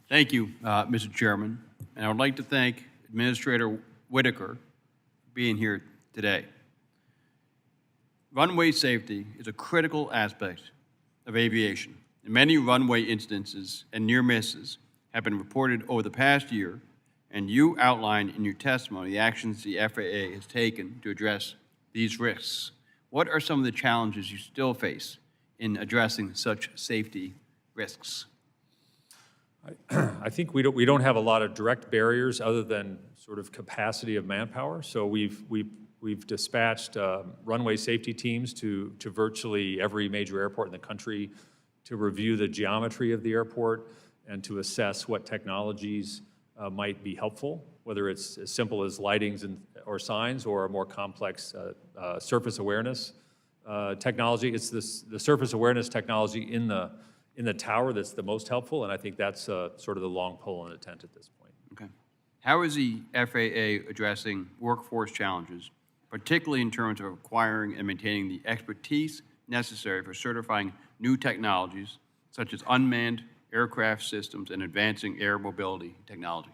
Thank you, Mr. Chairman. And I would like to thank Administrator Whitaker for being here today. Runway safety is a critical aspect of aviation. And many runway instances and near misses have been reported over the past year, and you outlined in your testimony the actions the FAA has taken to address these risks. What are some of the challenges you still face in addressing such safety risks? I think we don't have a lot of direct barriers other than sort of capacity of manpower. So we've dispatched runway safety teams to virtually every major airport in the country to review the geometry of the airport and to assess what technologies might be helpful, whether it's as simple as lightings or signs or a more complex surface awareness technology. It's the surface awareness technology in the tower that's the most helpful, and I think that's sort of the long pole in the tent at this point. Okay. How is the FAA addressing workforce challenges, particularly in terms of acquiring and maintaining the expertise necessary for certifying new technologies, such as unmanned aircraft systems and advancing air mobility technology?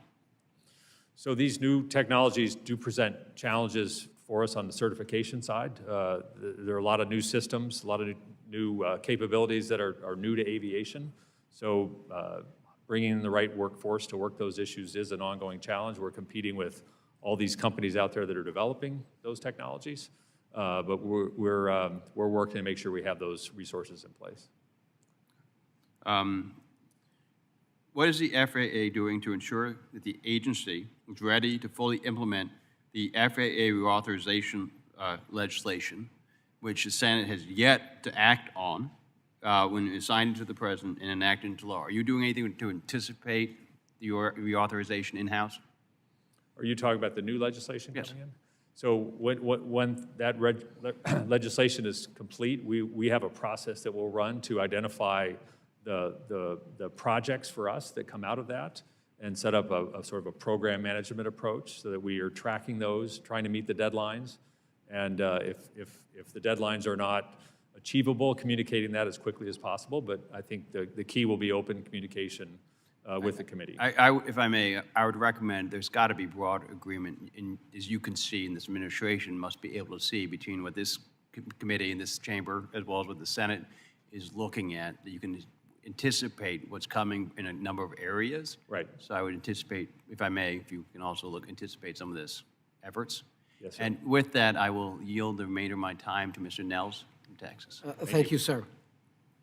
So these new technologies do present challenges for us on the certification side. There are a lot of new systems, a lot of new capabilities that are new to aviation. So bringing in the right workforce to work those issues is an ongoing challenge. We're competing with all these companies out there that are developing those technologies, but we're working to make sure we have those resources in place. What is the FAA doing to ensure that the agency is ready to fully implement the FAA reauthorization legislation, which the Senate has yet to act on when it's signed into the President and enacted into law? Are you doing anything to anticipate your reauthorization in-house? Are you talking about the new legislation Yes. coming in? So when that legislation is complete, we have a process that we'll run to identify the projects for us that come out of that and set up a sort of a program management approach so that we are tracking those, trying to meet the deadlines. And if the deadlines are not achievable, communicating that as quickly as possible. But I think the key will be open communication with the committee. If I may, I would recommend there's got to be broad agreement, as you can see, and this administration must be able to see between what this committee and this chamber, as well as what the Senate is looking at, that you can anticipate what's coming in a number of areas. Right. So I would anticipate, if I may, if you can also anticipate some of this efforts. Yes, sir. And with that, I will yield the remainder of my time to Mr. Nels from Texas. Thank you, sir.